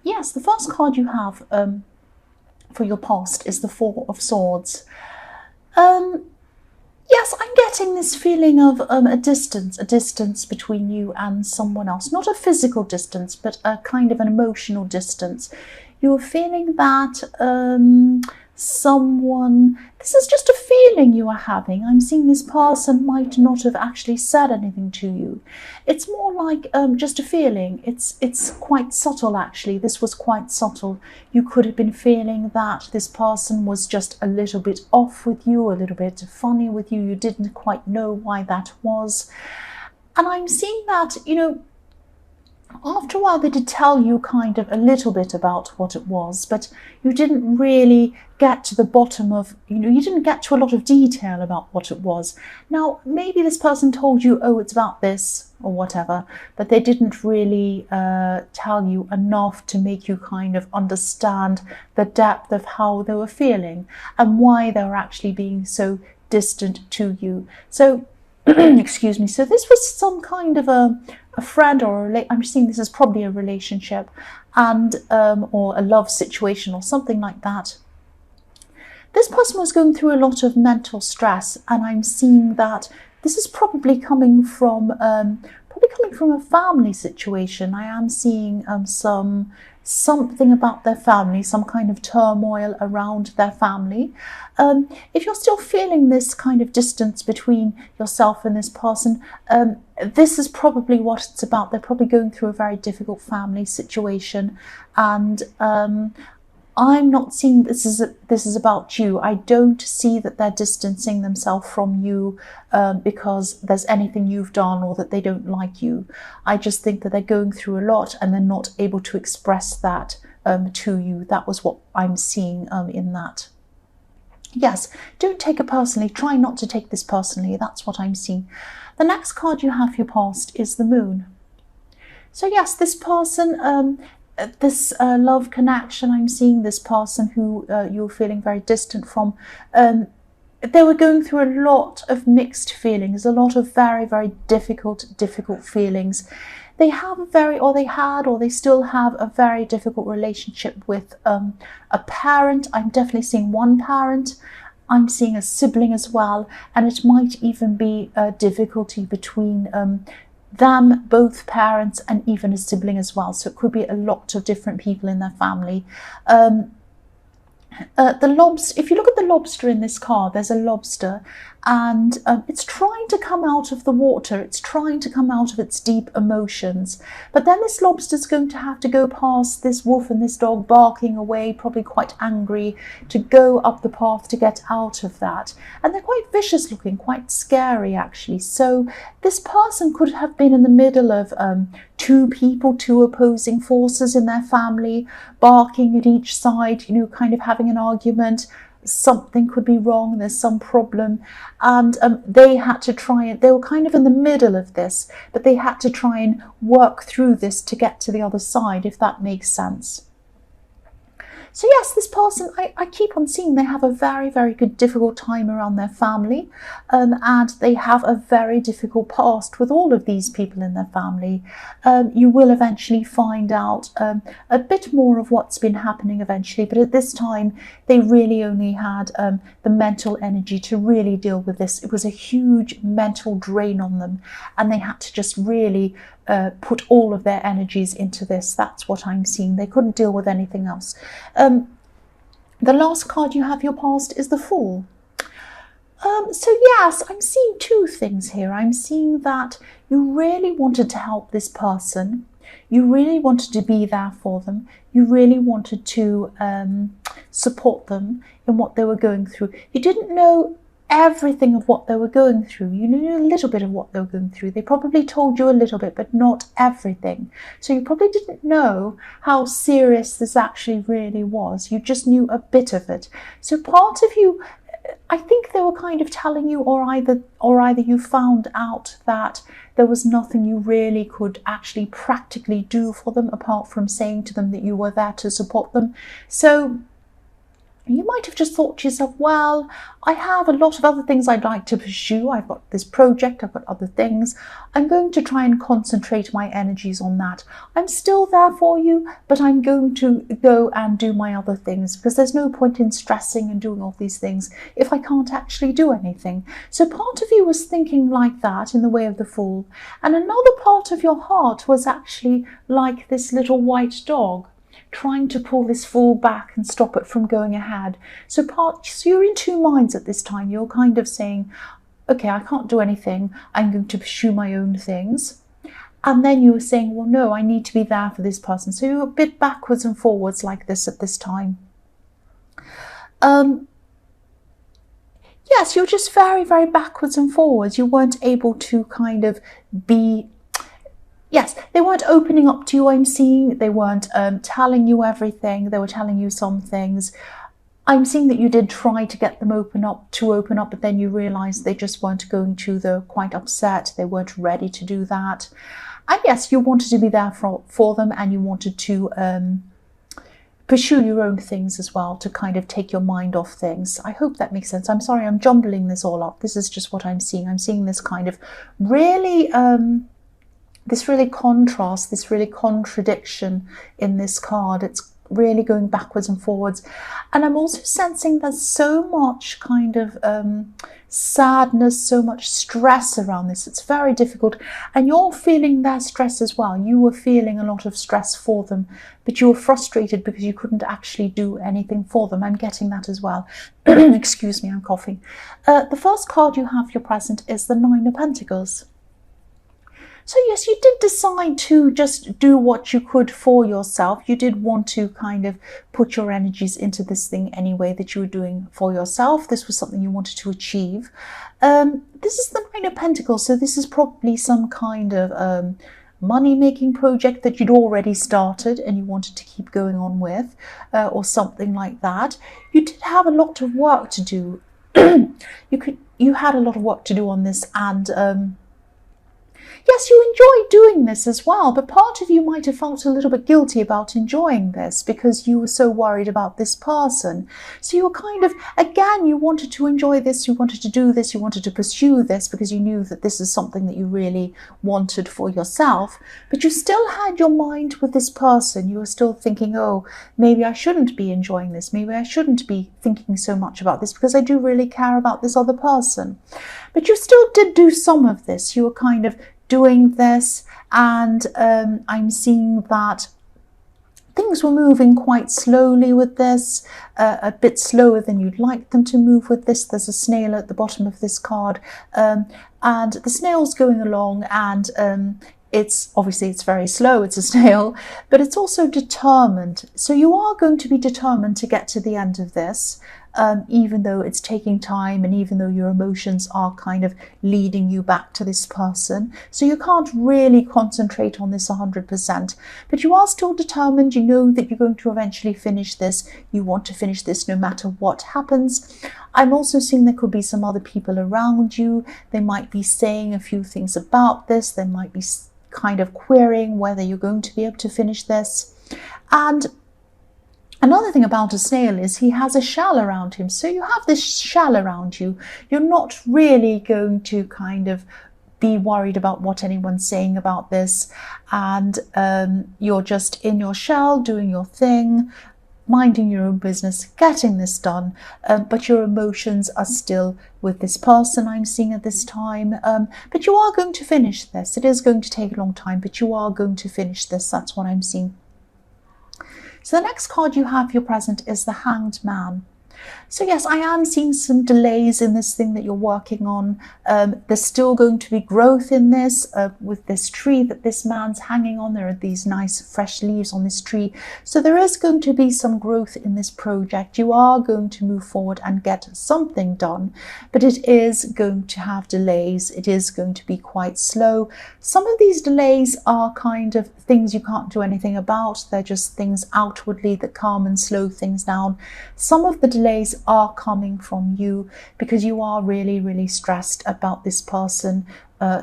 Yes, the first card you have for your past is the Four of Swords. Um, yes, I'm getting this feeling of a distance between you and someone else. Not a physical distance, but a kind of an emotional distance. You're feeling that this is just a feeling you are having. I'm seeing this person might not have actually said anything to you. It's more like just a feeling. It's quite subtle, actually. This was quite subtle. You could have been feeling that this person was just a little bit off with you, a little bit funny with you. You didn't quite know why that was. And I'm seeing that, after a while they did tell you kind of a little bit about what it was, but you didn't really get to the bottom of, you didn't get to a lot of detail about what it was. Now, maybe this person told you, oh, it's about this or whatever, but they didn't really tell you enough to make you kind of understand the depth of how they were feeling and why they were actually being so distant to you. So excuse me. So this was some kind of a friend or I'm seeing this as probably a relationship and or a love situation or something like that. This person was going through a lot of mental stress, and I'm seeing that this is probably coming from a family situation. I am seeing something about their family, some kind of turmoil around their family. If you're still feeling this kind of distance between yourself and this person, this is probably what it's about. They're probably going through a very difficult family situation, and I'm not seeing this is about you. I don't see that they're distancing themselves from you because there's anything you've done or that they don't like you. I just think that they're going through a lot and they're not able to express that to you. That was what I'm seeing in that. Yes, don't take it personally. Try not to take this personally. That's what I'm seeing. The next card you have for your past is the Moon. So yes, this person, this love connection, I'm seeing this person who you're feeling very distant from. They were going through a lot of mixed feelings, a lot of very, very difficult feelings. They have they still have a very difficult relationship with a parent. I'm definitely seeing one parent. I'm seeing a sibling as well, and it might even be a difficulty between them, both parents, and even a sibling as well. So it could be a lot of different people in their family. If you look at the lobster in this card, there's a lobster, and it's trying to come out of the water. It's trying to come out of its deep emotions. But then this lobster's going to have to go past this wolf and this dog barking away, probably quite angry, to go up the path to get out of that. And they're quite vicious looking, quite scary actually. So this person could have been in the middle of two opposing forces in their family, barking at each side, kind of having an argument. Something could be wrong, there's some problem, and they were kind of in the middle of this, but they had to try and work through this to get to the other side, if that makes sense. So yes, this person, I keep on seeing they have a very, very good, difficult time around their family, and they have a very difficult past with all of these people in their family. You will eventually find out a bit more of what's been happening eventually, but at this time, they really only had the mental energy to really deal with this. It was a huge mental drain on them, and they had to just really put all of their energies into this. That's what I'm seeing. They couldn't deal with anything else. The last card you have your past is the Fool. So yes, I'm seeing two things here. I'm seeing that you really wanted to help this person. You really wanted to be there for them. You really wanted to support them in what they were going through. You didn't know everything of what they were going through. You knew a little bit of what they were going through. They probably told you a little bit, but not everything. So you probably didn't know how serious this actually really was. You just knew a bit of it. So part of you, I think they were kind of telling you, or either you found out that there was nothing you really could actually practically do for them apart from saying to them that you were there to support them. So You might have just thought to yourself, well, I have a lot of other things I'd like to pursue. I've got this project, I've got other things. I'm going to try and concentrate my energies on that. I'm still there for you, but I'm going to go and do my other things, because there's no point in stressing and doing all these things if I can't actually do anything. So part of you was thinking like that in the way of the Fool. And another part of your heart was actually like this little white dog, trying to pull this Fool back and stop it from going ahead. So you're in two minds at this time. You're kind of saying, okay, I can't do anything. I'm going to pursue my own things. And then you were saying, well, no, I need to be there for this person. So you're a bit backwards and forwards like this at this time. Yes, you're just very, very backwards and forwards. You weren't able to kind of be... Yes, they weren't opening up to you, I'm seeing. They weren't telling you everything. They were telling you some things. I'm seeing that you did try to get them open up, but then you realised they just weren't going to. They're quite upset. They weren't ready to do that. And yes, you wanted to be there for them, and you wanted to pursue your own things as well, to kind of take your mind off things. I hope that makes sense. I'm sorry, I'm jumbling this all up. This is just what I'm seeing. I'm seeing this kind of really... this really contrast, this really contradiction in this card. It's really going backwards and forwards. And I'm also sensing there's so much kind of sadness, so much stress around this. It's very difficult. And you're feeling their stress as well. You were feeling a lot of stress for them, but you were frustrated because you couldn't actually do anything for them. I'm getting that as well. Excuse me, I'm coughing. The first card you have, your present, is the Nine of Pentacles. So yes, you did decide to just do what you could for yourself. You did want to kind of put your energies into this thing anyway that you were doing for yourself. This was something you wanted to achieve. This is the Nine of Pentacles, so this is probably some kind of money-making project that you'd already started and you wanted to keep going on with, or something like that. You did have a lot of work to do. You had a lot of work to do on this, and yes, you enjoyed doing this as well, but part of you might have felt a little bit guilty about enjoying this because you were so worried about this person. So you were kind of, again, you wanted to enjoy this, you wanted to do this, you wanted to pursue this because you knew that this is something that you really wanted for yourself, but you still had your mind with this person. You were still thinking, oh, maybe I shouldn't be enjoying this, maybe I shouldn't be thinking so much about this because I do really care about this other person. But you still did do some of this. You were kind of doing this, and I'm seeing that things were moving quite slowly with this, a bit slower than you'd like them to move with this. There's a snail at the bottom of this card, and the snail's going along, and it's obviously it's very slow, it's a snail, but it's also determined. So you are going to be determined to get to the end of this, even though it's taking time and even though your emotions are kind of leading you back to this person. So you can't really concentrate on this 100%, but you are still determined. You know that you're going to eventually finish this. You want to finish this no matter what happens. I'm also seeing there could be some other people around you. They might be saying a few things about this. They might be kind of querying whether you're going to be able to finish this. And another thing about a snail is he has a shell around him. So you have this shell around you. You're not really going to kind of be worried about what anyone's saying about this. And you're just in your shell, doing your thing, minding your own business, getting this done, but your emotions are still with this person I'm seeing at this time. But you are going to finish this. It is going to take a long time, but you are going to finish this. That's what I'm seeing. So the next card you have, your present, is the Hanged Man. So yes, I am seeing some delays in this thing that you're working on. There's still going to be growth in this, with this tree that this man's hanging on. There are these nice fresh leaves on this tree. So there is going to be some growth in this project. You are going to move forward and get something done, but it is going to have delays. It is going to be quite slow. Some of these delays are kind of things you can't do anything about. They're just things outwardly that calm and slow things down. Some of the delays place are coming from you, because you are really, really stressed about this person.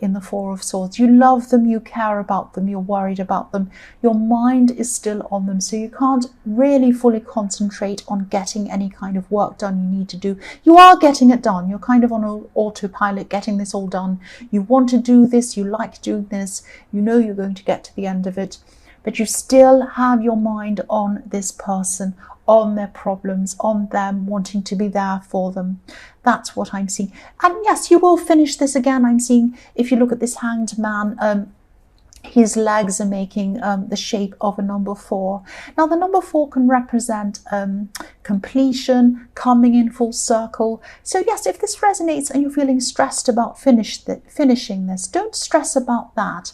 In the Four of Swords, you love them, you care about them, you're worried about them, your mind is still on them, so you can't really fully concentrate on getting any kind of work done you need to do. You are getting it done, you're kind of on autopilot, getting this all done. You want to do this, you like doing this, you know you're going to get to the end of it, but you still have your mind on this person, on their problems, on them wanting to be there for them. That's what I'm seeing. And yes, you will finish this again. I'm seeing, if you look at this Hanged Man, his legs are making the shape of a number 4. Now, the number 4 can represent completion, coming in full circle. So yes, if this resonates and you're feeling stressed about finishing this, don't stress about that.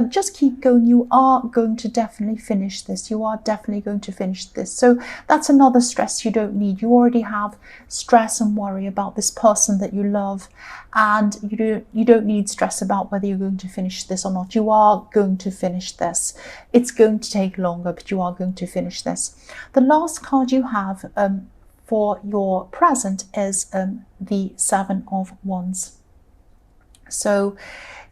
Just keep going. You are going to definitely finish this. You are definitely going to finish this. So that's another stress you don't need. You already have stress and worry about this person that you love, and you don't need stress about whether you're going to finish this or not. You are going to finish this. It's going to take longer, but you are going to finish this. The last card you have for your present is the 7 of Wands. So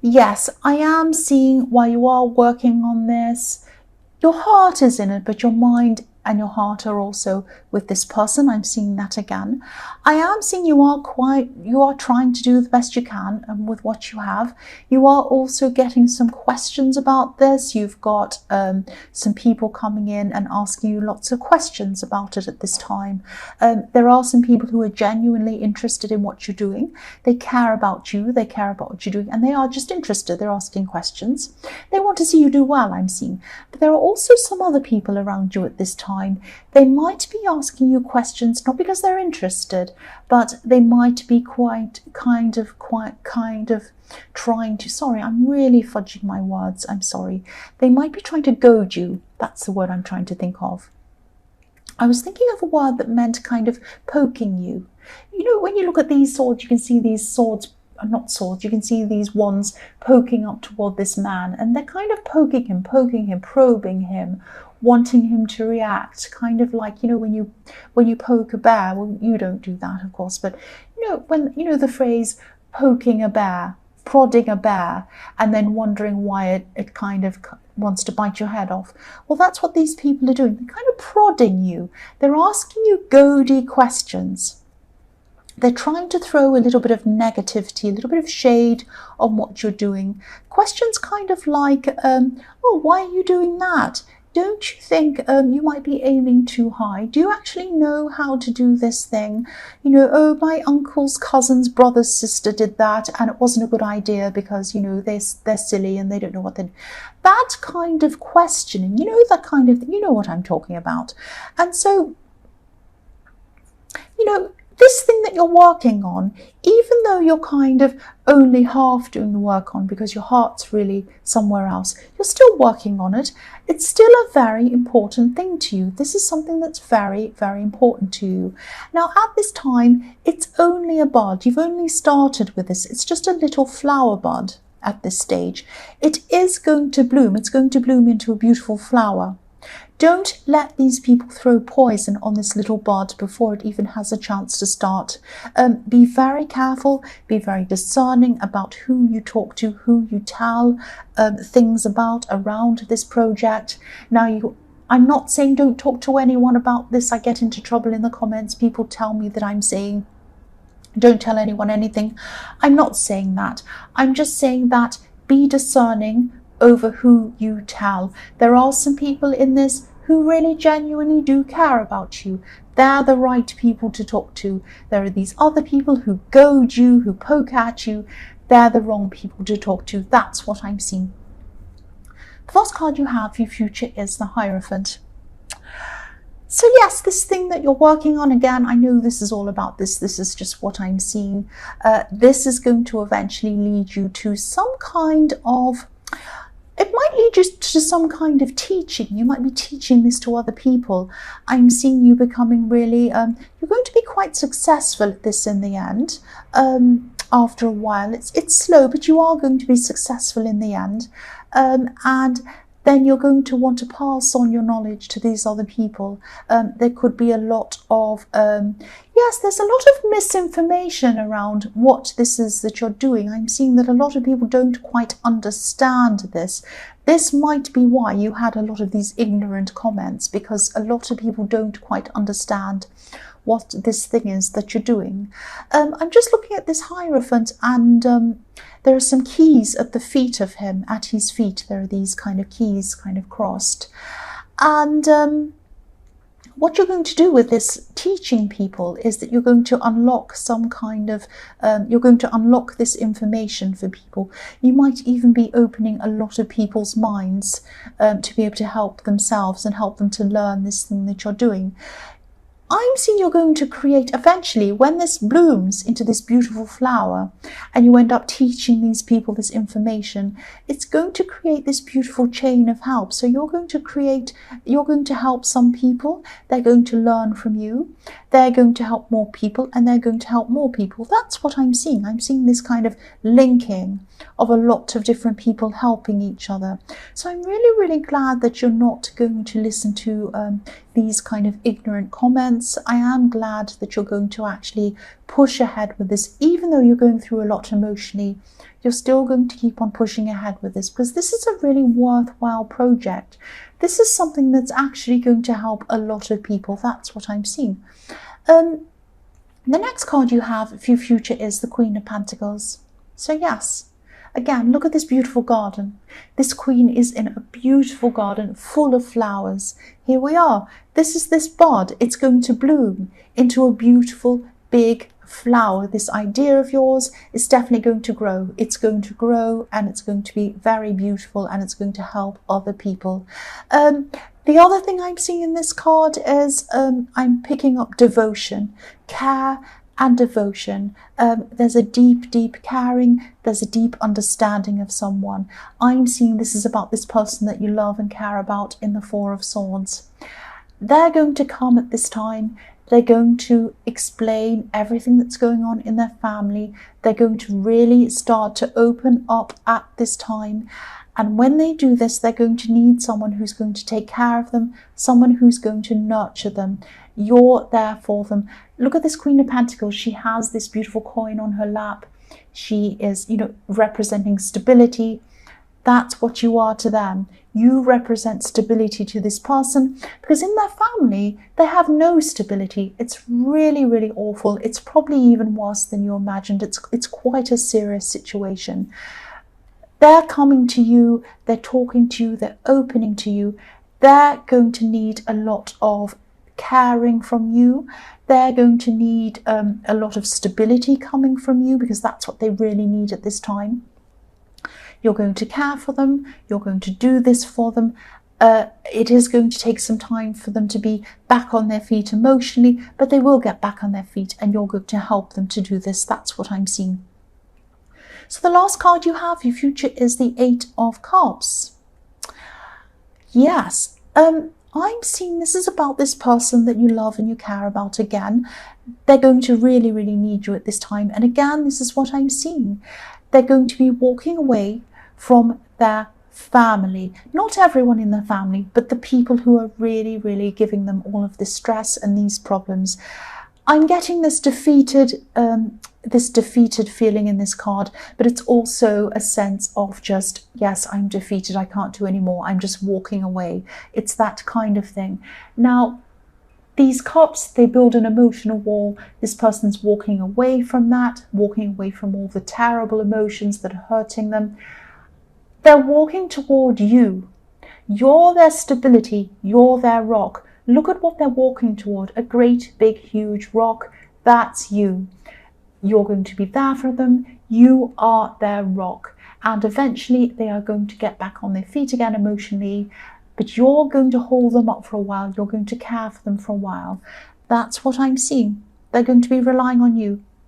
yes, I am seeing while you are working on this, your heart is in it, but your mind and your heart are also with this person. I'm seeing that again. I am seeing you are trying to do the best you can with what you have. You are also getting some questions about this. You've got some people coming in and asking you lots of questions about it at this time. There are some people who are genuinely interested in what you're doing. They care about you, they care about what you're doing, and they are just interested. They're asking questions. They want to see you do well, I'm seeing. But there are also some other people around you at this time. They might be asking you questions not because they're interested, but they might be quite kind of trying to, sorry, I'm really fudging my words, I'm sorry. They might be trying to goad you. That's the word I'm trying to think of. I was thinking of a word that meant kind of poking you. You know, when you look at these swords, you can see these swords, not swords, you can see these wands poking up toward this man, and they're kind of poking him, probing him, wanting him to react, kind of like, you know, when you poke a bear. Well, you don't do that, of course, but you know, when you know the phrase poking a bear, prodding a bear, and then wondering why it kind of wants to bite your head off. Well, that's what these people are doing. They're kind of prodding you. They're asking you goady questions. They're trying to throw a little bit of negativity, a little bit of shade on what you're doing. Questions kind of like, oh, why are you doing that? Don't you think you might be aiming too high? Do you actually know how to do this thing? You know, oh, my uncle's cousin's brother's sister did that and it wasn't a good idea because, you know, they're silly and they don't know what they're... That kind of questioning, you know, that kind of, you know what I'm talking about. And so, you know, this thing that you're working on, even though you're kind of only half doing the work on because your heart's really somewhere else, you're still working on it. It's still a very important thing to you. This is something that's very, very important to you. Now, at this time, it's only a bud. You've only started with this. It's just a little flower bud at this stage. It is going to bloom. It's going to bloom into a beautiful flower. Don't let these people throw poison on this little bud before it even has a chance to start. Be very careful, be very discerning about who you talk to, who you tell things about around this project. Now, I'm not saying don't talk to anyone about this. I get into trouble in the comments. People tell me that I'm saying don't tell anyone anything. I'm not saying that. I'm just saying that be discerning over who you tell. There are some people in this who really genuinely do care about you. They're the right people to talk to. There are these other people who goad you, who poke at you. They're the wrong people to talk to. That's what I'm seeing. The first card you have for your future is the Hierophant. So yes, this thing that you're working on, again, I know this is all about this. This is just what I'm seeing. This is going to eventually lead you to some kind of... It might lead you to some kind of teaching. You might be teaching this to other people. I'm seeing you becoming really, you're going to be quite successful at this in the end. After a while, it's slow, but you are going to be successful in the end. And then you're going to want to pass on your knowledge to these other people. There could be a lot of, yes, there's a lot of misinformation around what this is that you're doing. I'm seeing that a lot of people don't quite understand this. This might be why you had a lot of these ignorant comments, because a lot of people don't quite understand what this thing is that you're doing. I'm just looking at this Hierophant, and there are some keys at the feet of him, at his feet. There are these kind of keys kind of crossed. And what you're going to do with this teaching people is that you're going to unlock some kind of, you're going to unlock this information for people. You might even be opening a lot of people's minds to be able to help themselves and help them to learn this thing that you're doing. I'm seeing you're going to create, eventually, when this blooms into this beautiful flower and you end up teaching these people this information, it's going to create this beautiful chain of help. So you're going to help some people, they're going to learn from you, they're going to help more people, and they're going to help more people. That's what I'm seeing. I'm seeing this kind of linking of a lot of different people helping each other. So I'm really, really glad that you're not going to listen to these kind of ignorant comments. I am glad that you're going to actually push ahead with this. Even though you're going through a lot emotionally, you're still going to keep on pushing ahead with this, because this is a really worthwhile project. This is something that's actually going to help a lot of people. That's what I'm seeing. The next card you have for your future is the Queen of Pentacles. So yes, again, look at this beautiful garden. This queen is in a beautiful garden full of flowers. Here we are. This is this bud. It's going to bloom into a beautiful big flower. This idea of yours is definitely going to grow. It's going to grow, and it's going to be very beautiful, and it's going to help other people. The other thing I'm seeing in this card is I'm picking up devotion, care, and devotion. There's a deep, deep caring. There's a deep understanding of someone. I'm seeing this is about this person that you love and care about in the Four of Swords. They're going to come at this time. They're going to explain everything that's going on in their family. They're going to really start to open up at this time. And when they do this, they're going to need someone who's going to take care of them, someone who's going to nurture them. You're there for them. Look at this Queen of Pentacles. She has this beautiful coin on her lap. She is, representing stability. That's what you are to them. You represent stability to this person, because in their family, they have no stability. It's really, really awful. It's probably even worse than you imagined. It's quite a serious situation. They're coming to you, they're talking to you, they're opening to you. They're going to need a lot of caring from you. They're going to need a lot of stability coming from you, because that's what they really need at this time. You're going to care for them. You're going to do this for them. It is going to take some time for them to be back on their feet emotionally, but they will get back on their feet, and you're going to help them to do this. That's what I'm seeing. So the last card you have, your future, is the Eight of Cups. Yes, I'm seeing this is about this person that you love and you care about again. They're going to really, really need you at this time. And again, this is what I'm seeing. They're going to be walking away from their family. Not everyone in their family, but the people who are really, really giving them all of this stress and these problems. I'm getting this defeated feeling in this card, but it's also a sense of just, yes, I'm defeated, I can't do anymore, I'm just walking away. It's that kind of thing. Now, these cups, they build an emotional wall. This person's walking away from that, walking away from all the terrible emotions that are hurting them. They're walking toward you. You're their stability, you're their rock. Look at what they're walking toward, a great, big, huge rock. That's you. You're going to be there for them. You are their rock. And eventually they are going to get back on their feet again emotionally, but you're going to hold them up for a while. You're going to care for them for a while. That's what I'm seeing. They're going to be relying on you.